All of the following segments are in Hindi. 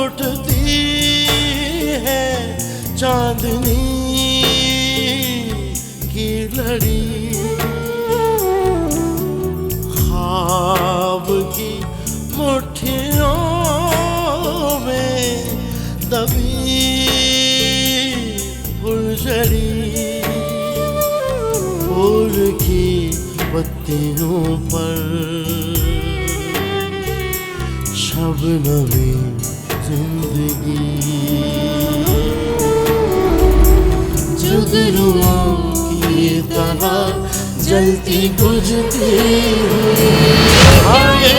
उठती है चांदनी की लड़ी, ख्वाब की मुट्ठियों में दबी फुलझड़ी, फूल की पत्तियों पर शबनमी जिंदगी, जुगनुओं की तरह जलती बुझती हुई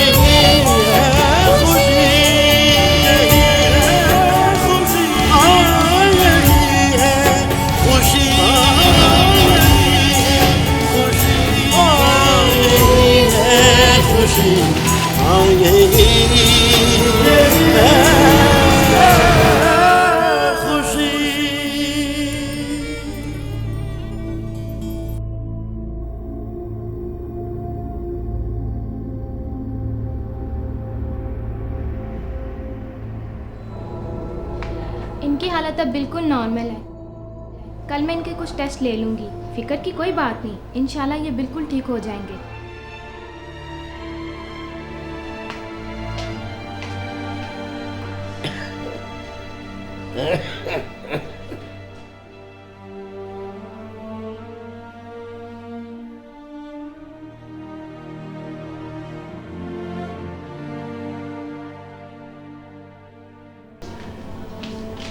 इनकी हालत अब बिल्कुल नॉर्मल है। कल मैं इनके कुछ टेस्ट ले लूँगी, फिक्र की कोई बात नहीं, इंशाल्लाह ये बिल्कुल ठीक हो जाएंगे।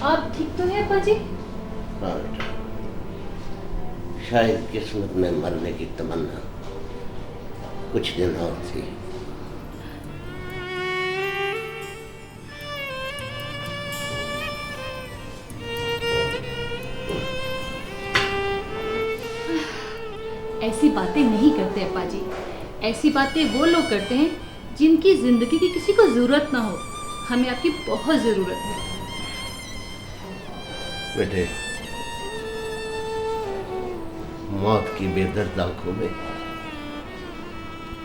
आप ठीक तो है अप्पा जी? हाँ बेटा, शायद किस्मत में मरने की तमन्ना कुछ दिन और थी। ऐसी बातें नहीं करते अप्पा जी। ऐसी बातें वो लोग करते हैं जिनकी जिंदगी की किसी को जरूरत ना हो। हमें आपकी बहुत जरूरत है बेटे। मौत की बेदर्द आंखों में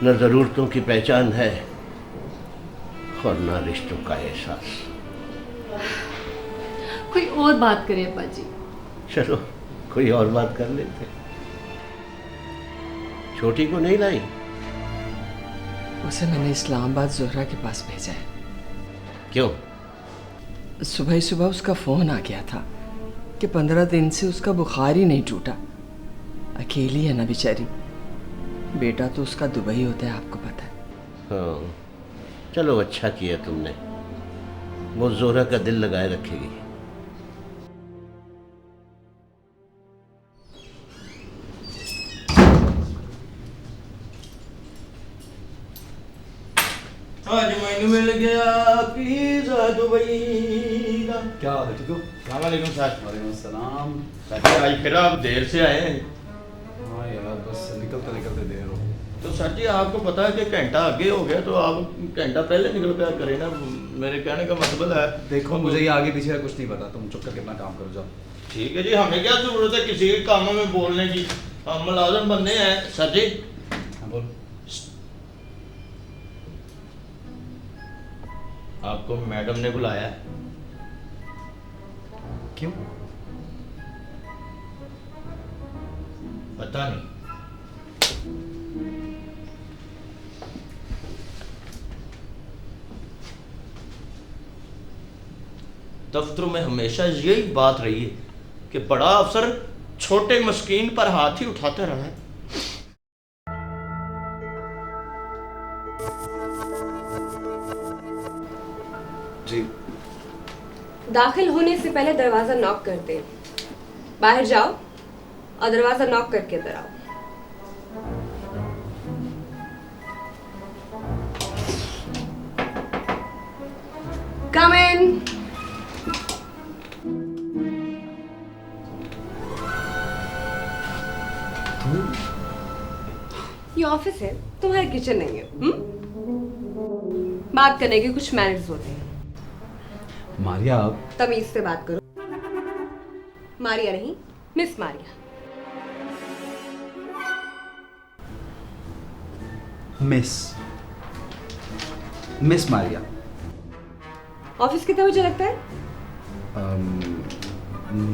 न जरूरतों की पहचान है और न रिश्तों का एहसास। कोई और बात करें अप्पा जी। चलो कोई और बात कर लेते। छोटी को नहीं लाई? उसे मैंने इस्लामाबाद जोहरा के पास भेजा है। क्यों? सुबह ही सुबह उसका फोन आ गया था कि 15 दिन से उसका बुखार ही नहीं टूटा। अकेली है ना बेचारी, बेटा तो उसका दुबई होता है, आपको पता है। हाँ चलो अच्छा किया तुमने, वो जोहरा का दिल लगाए रखेगी। आज मैंने मिल गया पिज़्ज़ा दुबई का। क्या हाल है, ठीक हो? सलामकुम सर। वालेकुम सलाम। सर आज फिर आप देर से आए हैं। हाँ यार, बस निकलते निकलते देर हो। तो सर जी आपको पता है कि घंटा आगे हो गया, तो आप घंटा पहले निकल गया करें ना। मेरे कहने का मतलब है देखो मुझे ये आगे पीछे का कुछ नहीं पता, तुम चुप करके अपना काम करो, जाओ। ठीक है जी, हमें क्या जरूरत है किसी के काम में बोलने की, हम मुलाजिम बंदे हैं। सर जी हाँ बोल। आपको मैडम ने बुलाया है। क्यों? पता नहीं। दफ्तरों में हमेशा यही बात रही है कि बड़ा अफसर छोटे मस्कीन पर हाथ ही उठाते रहा है। जी। दाखिल होने से पहले दरवाजा नॉक कर दे। बाहर जाओ और दरवाजा नॉक करके अंदर आओ। कम इन। ये ऑफिस है, तुम्हारा किचन नहीं है। बात करने के कुछ मैनर्स होते हैं। मारिया, आप तमीज से बात करो। मारिया नहीं, miss Maria. Miss Maria. Office कितने बजे लगता है?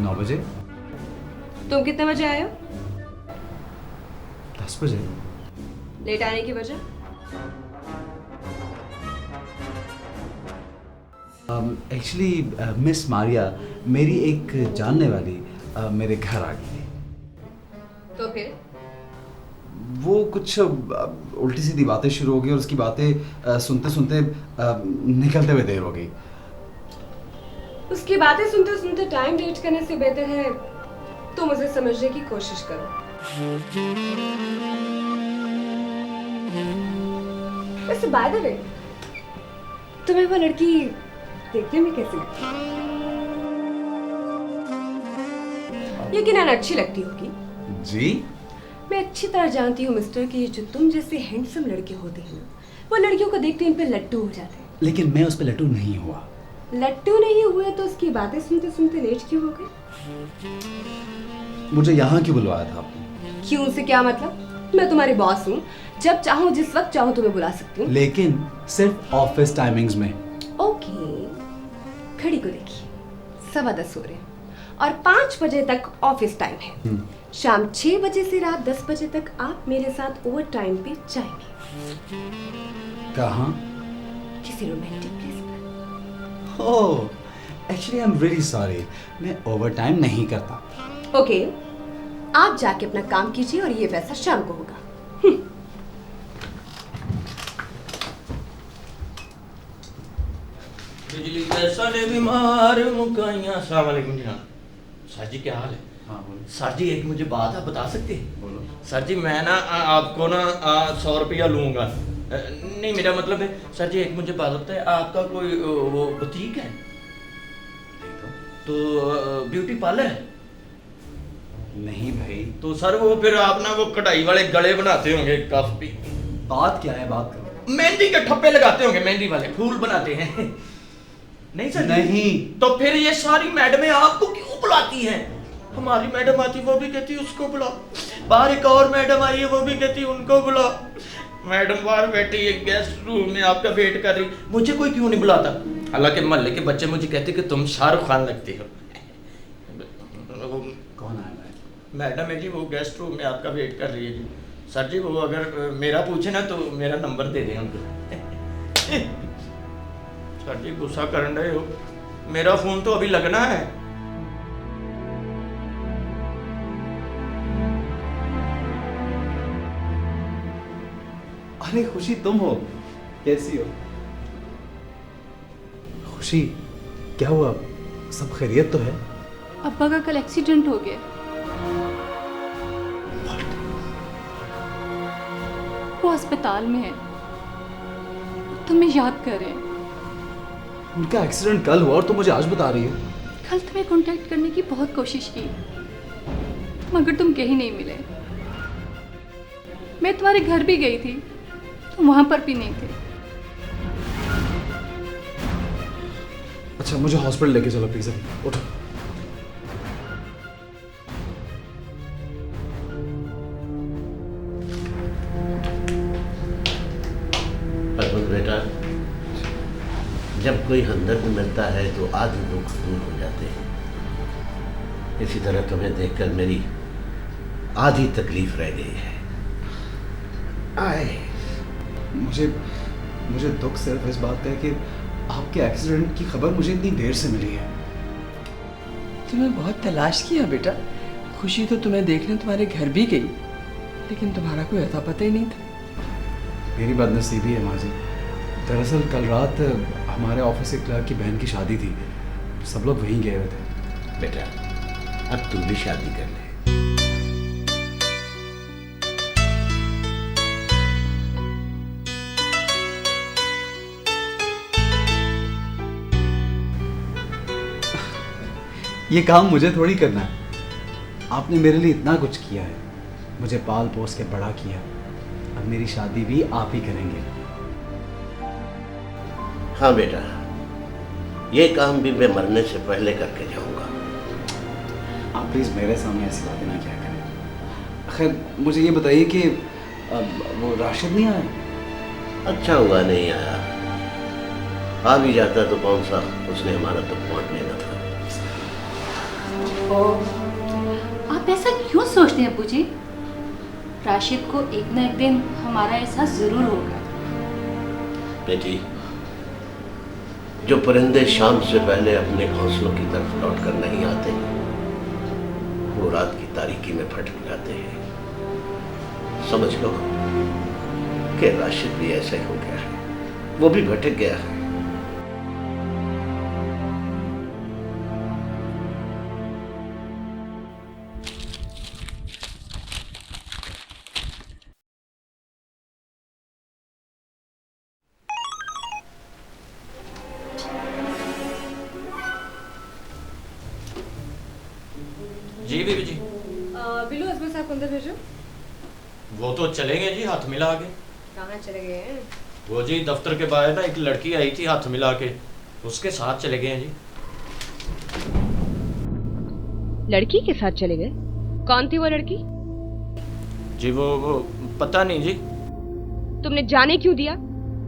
9 बजे। तुम कितने बजे आए हो? 10 बजे। लेट आने की वजह? एक्चुअली मिस मारिया, मेरी एक जानने वाली मेरे घर आ गई थी। तो फिर? वो कुछ उल्टी सीधी बातें शुरू हो गई और उसकी बातें सुनते सुनते निकलते हुए देर हो गई। उसकी बातें सुनते सुनते टाइम वेस्ट करने से बेहतर है तुम उसे समझने की कोशिश करो। वैसे बाय द वे, तुम्हें वो लड़की देखने में कैसी लगती है? यकीनन अच्छी लगती होगी। जी? मैं अच्छी तरह जानती हूँ मिस्टर कि जो तुम जैसे हैंडसम लड़के होते हैं ना, वो लड़कियों को देखते इन पे लट्टू हो जाते हैं। लेकिन मैं उस पर लट्टू नहीं हुआ। लट्टू नहीं हुए तो उसकी बातें सुनते सुनते लेट क्यों हो गए? मुझे यहाँ क्यों बुलवाया था आपने? क्यों से क्या मतलब? मैं तुम्हारी बॉस हूँ, जब चाहूँ जिस वक्त चाहूँ तुम्हें बुला सकती हूँ। लेकिन सिर्फ ऑफिस टाइमिंग्स में। ओके, घड़ी को देखिए, 10:15 हो रहे हैं और 5 बजे तक ऑफिस टाइम है। शाम 6 बजे से रात 10 बजे तक आप मेरे साथ ओवर टाइम पे जाएंगे। कहाँ? किसी रोमांटिक प्लेस पर। Oh, actually I am really sorry, मैं ओवर टाइम नहीं करता। ओके, आप जाके अपना काम कीजिए और ये पैसा शाम को होगा। बिजली जैसा ने बीमार मुकाइयां। अस्सलाम वालेकुम जनाब। सर जी क्या हाल है? हाँ बोलो। सर जी एक मुझे बात आप बता सकते हैं? बोलो। सर जी मैं ना आपको ना 100 रुपया लूँगा। नहीं मेरा मतलब है सर जी, एक मुझे बात बताए, आपका कोई वो बुटीक है? तो ब्यूटी पार्लर है? नहीं भाई। तो सर वो फिर आप ना वो कढ़ाई वाले गले बनाते होंगे काफी। बात क्या है, बात करो। मेहंदी के ठप्पे लगाते होंगे, मेहंदी वाले फूल बनाते हैं। नहीं सर? नहीं। तो फिर ये सारी मैडमें आपको क्यों बुलाती हैं? हमारी मैडम आती वो भी कहती उसको बुलाओ, बाहर एक और मैडम आई है वो भी कहती उनको बुलाओ। मैडम बाहर बैठी है गेस्ट रूम में आपका वेट कर रही, मुझे कोई क्यों नहीं बुलाता? हालांकि मोहल्ले के बच्चे मुझे कहते कि तुम शाहरुख खान लगती हो। कौन आया है? मैडम है जी, वो गेस्ट रूम में आपका वेट कर रही है जी। सर जी वो अगर मेरा पूछे ना तो मेरा नंबर दे दें उनको। सर जी गुस्सा कर रहे हो, मेरा फोन तो अभी लगना है। अरे खुशी तुम हो? कैसी हो? खुशी क्या हुआ, सब खैरियत तो है? अब्बा का कल एक्सीडेंट हो गया। वो अस्पताल में है, तुम्हें याद कर रहे हैं। उनका एक्सीडेंट कल हुआ और तुम मुझे आज बता रही हो? कल तुम्हें कांटेक्ट करने की बहुत कोशिश की मगर तुम कहीं नहीं मिले। मैं तुम्हारे घर भी गई थी, तुम वहां पर भी नहीं थे। अच्छा मुझे हॉस्पिटल लेके चलो प्लीज, उठो। परवल बेटा, जब कोई हमदर्द मिलता है तो आधे दुख दूर हो जाते हैं। इसी तरह तुम्हें देखकर मेरी आधी तकलीफ रह गई है। आए मुझे दुख सिर्फ इस बात का है कि आपके एक्सीडेंट की खबर मुझे इतनी देर से मिली है। तुम्हें बहुत तलाश किया बेटा। खुशी तो तुम्हें देखने तुम्हारे घर भी गई, लेकिन तुम्हारा कोई अता पता ही नहीं था। मेरी बदनसीबी है माँ जी। दरअसल कल रात हमारे ऑफिस के क्लर्क की बहन की शादी थी, सब लोग वहीं गए हुए थे। बेटा अब तू भी शादी कर ले। ये काम मुझे थोड़ी करना है, आपने मेरे लिए इतना कुछ किया है, मुझे पाल पोस के बड़ा किया, अब मेरी शादी भी आप ही करेंगे। हाँ बेटा, ये काम भी मैं मरने से पहले करके जाऊंगा। आप प्लीज़ मेरे सामने ऐसी बातें ना क्या करें। खैर मुझे ये बताइए कि वो राशिद नहीं आया? अच्छा हुआ नहीं आया, आ भी जाता तो कौन सा उसने हमारा तो पॉइंट लेना था। आप ऐसा क्यों सोचते हैं अब्बू जी? राशिद को एक ना एक दिन हमारा एहसास जरूर होगा। बेटी, जो परिंदे शाम से पहले अपने घोंसलों की तरफ लौट कर नहीं आते, वो रात की तारीकी में भटक जाते हैं। समझ लो कि राशिद भी ऐसा ही हो गया है, वो भी भटक गया है। जी बीबी जी। बिल्लू अजमल साहब को अंदर भेजो। वो तो चले गए जी हाथ मिला के। कहाँ चले गए हैं? वो जी दफ्तर के बाहर ना एक लड़की आई थी हाथ मिला के, उसके साथ चले गए हैं जी। लड़की के साथ चले गए? कौन थी वो लड़की? जी वो पता नहीं जी। तुमने जाने क्यों दिया?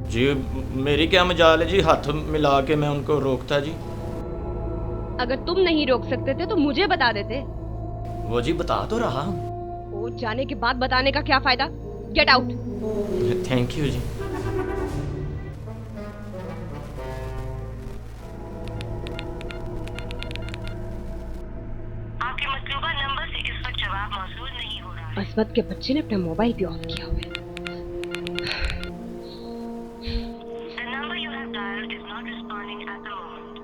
जी मेरी क्या मजाल है जी, हाथ मिला के मैं उनको रोकता जी। अगर तुम नहीं रोक सकते थे तो मुझे बता देते। वो जी बता तो रहा हूँ। वो जाने के बाद बताने का क्या फायदा? Gate out. थैंक यू जी। आपके मतलूबा नंबर से इस वक्त जवाब मौसूल नहीं हो रहा है। असमत के बच्चे ने अपना मोबाइल भी ऑफ किया हुआ है। The number you have dialed is not responding at the moment.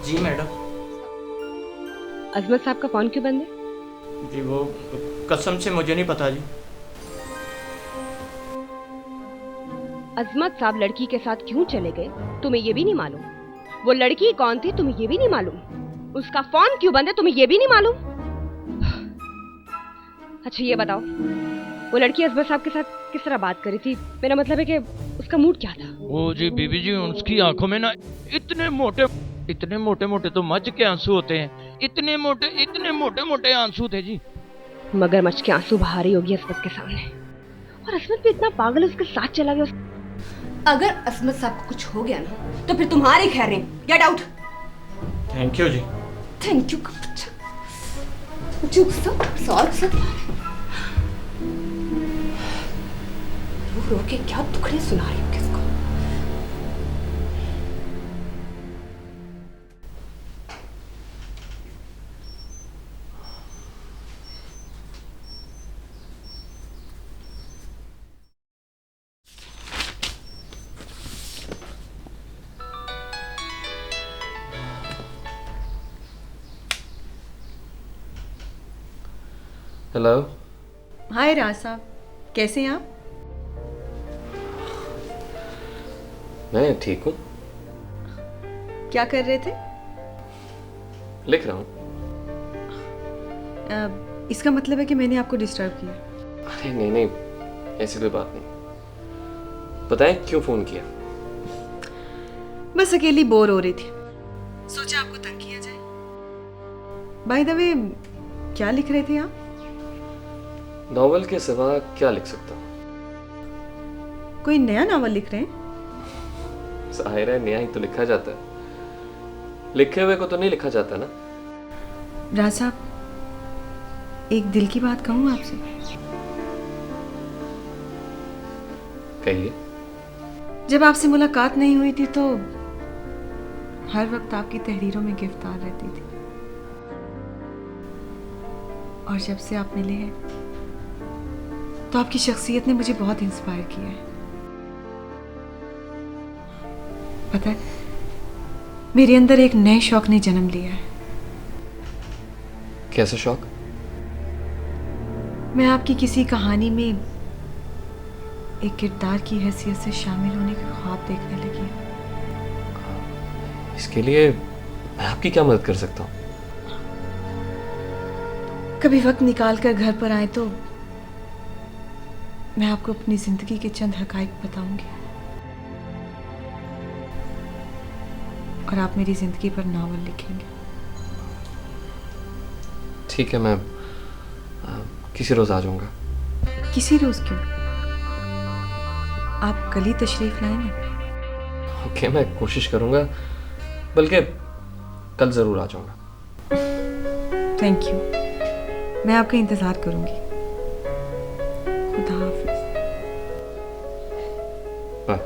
जी मैडम। अजमत साहब का फोन क्यों बंद है? जी वो कसम से मुझे नहीं पता जी। अजमत साहब लड़की के साथ क्यों चले गए तुम्हें ये भी नहीं मालूम? वो लड़की कौन थी तुम्हें ये भी नहीं मालूम? उसका फोन क्यों बंद है तुम्हें ये भी नहीं मालूम? अच्छा ये बताओ, वो लड़की अजमत साहब के साथ किस तरह बात करी थी? मेरा मतलब है कि उसका मूड क्या था? ओ जी बीबी जी, उसकी आंखों में ना इतने मोटे मोटे तो मच के आंसू होते हैं। इतने मोटे मोटे आंसू थे जी। मगरमच्छ के आंसू बहा रही होगी असमत के सामने, और असमत भी इतना पागल उसके साथ चला गया। अगर असमत साहब को कुछ हो गया ना तो फिर तुम्हारी खैर नहीं। Get out. Thank you ji. Thank you का बच्चा। चुप सब रो के क्या दुखड़े सुना रही हो किसको? हेलो। हाय राज साहब, कैसे हैं आप? मैं ठीक हूँ। क्या कर रहे थे? लिख रहा हूँ। इसका मतलब है कि मैंने आपको डिस्टर्ब किया? अरे नहीं, ऐसी कोई बात नहीं। बताएं क्यों फोन किया? बस अकेली बोर हो रही थी, सोचा आपको तंग किया जाए। बाय द वे, क्या लिख रहे थे आप? नॉवल के सिवा क्या लिख सकता हूँ? कोई नया नॉवल लिख रहे हैं? जाहिर है नया ही तो लिखा जाता है, लिखे हुए को तो नहीं लिखा जाता ना। राज साहब, एक दिल की बात कहूँ आपसे? कहिए। जब आपसे मुलाकात नहीं हुई थी तो हर वक्त आपकी तहरीरों में गिरफ्तार रहती थी, और जब से आप मिले हैं तो आपकी शख्सियत ने मुझे बहुत इंस्पायर किया है। पता है, मेरे अंदर एक नए शौक ने जन्म लिया है। कैसा शौक? मैं आपकी किसी कहानी में एक किरदार की हैसियत से शामिल होने के ख्वाब देखने लगी हूँ। इसके लिए मैं आपकी क्या मदद कर सकता हूँ? कभी वक्त निकाल कर घर पर आए तो मैं आपको अपनी जिंदगी के चंद हकाइक बताऊंगी, और आप मेरी ज़िंदगी पर नावल लिखेंगे। ठीक है, मैं किसी रोज़ आ जाऊँगा। किसी रोज़ क्यों? आप कल ही तशरीफ़ लाए ना। ओके, मैं कोशिश करूँगा, बल्कि कल ज़रूर आ जाऊँगा। थैंक यू, मैं आपका इंतज़ार करूँगी। खुदा हाफिज़। बाय।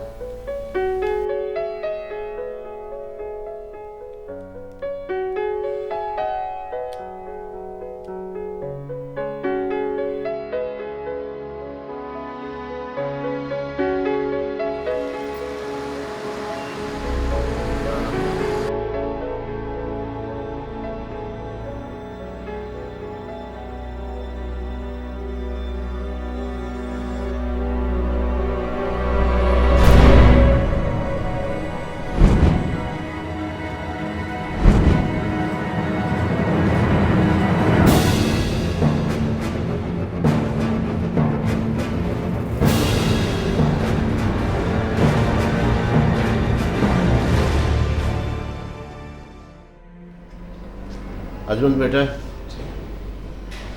अजमत बेटा,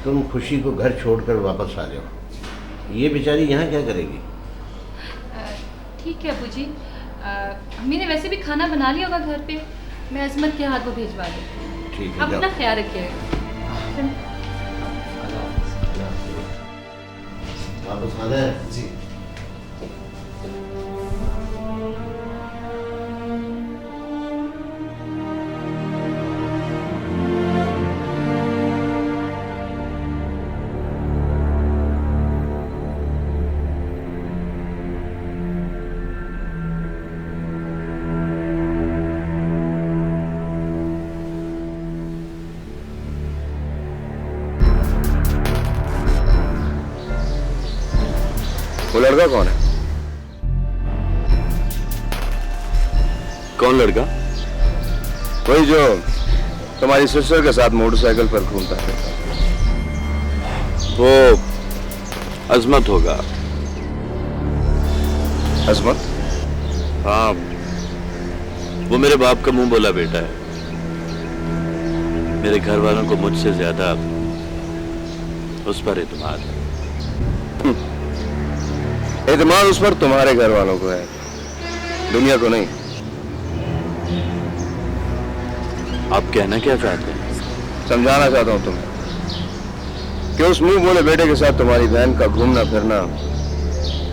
तुम खुशी को घर छोड़कर वापस आ जाओ। ये बेचारी यहाँ क्या करेगी? ठीक है अबू जी, अम्मी ने वैसे भी खाना बना लिया होगा घर पे, मैं अजमत के हाथ वो भिजवा दूँ। ठीक है, आप अपना ख्याल रखिएगा। वापस आना है? जी। वो लड़का कौन है? कौन लड़का? वही जो तुम्हारी सिस्टर के साथ मोटरसाइकिल पर घूमता है। वो अजमत होगा। अजमत? हाँ, वो मेरे बाप का मुंह बोला बेटा है। मेरे घर वालों को मुझसे ज्यादा उस पर एतमाद है। एतमाद उस पर तुम्हारे घर वालों को है, दुनिया को नहीं। आप कहना क्या चाहते हैं? समझाना चाहता हूं तुम्हें कि उस मुंह बोले बेटे के साथ तुम्हारी बहन का घूमना फिरना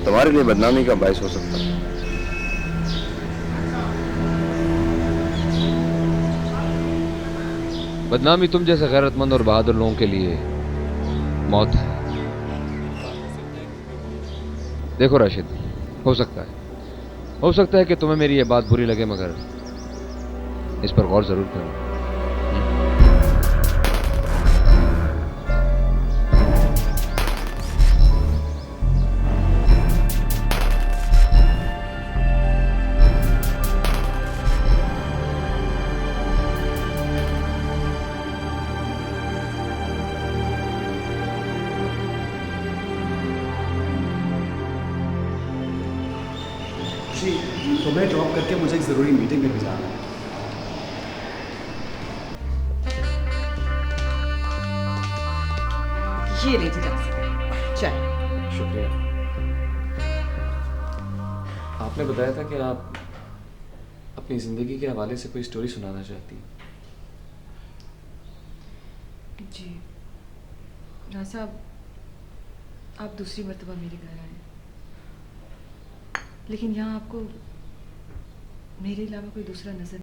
तुम्हारे लिए बदनामी का बायस हो सकता है। बदनामी तुम जैसे गैरतमंद और बहादुर लोगों के लिए मौत है। देखो राशिद, हो सकता है कि तुम्हें मेरी ये बात बुरी लगे, मगर इस पर गौर जरूर करना। जी, तो मैं ड्रॉप करके मुझे एक ज़रूरी मीटिंग में भी जाना है। ये ले जी चाय। शुक्रिया। आपने बताया था कि आप अपनी जिंदगी के हवाले से कोई स्टोरी सुनाना चाहती हैं। जी राज साहब, आप दूसरी मर्तबा मेरे घर आए, लेकिन यहाँ आपको मेरे अलावा कोई दूसरा नजर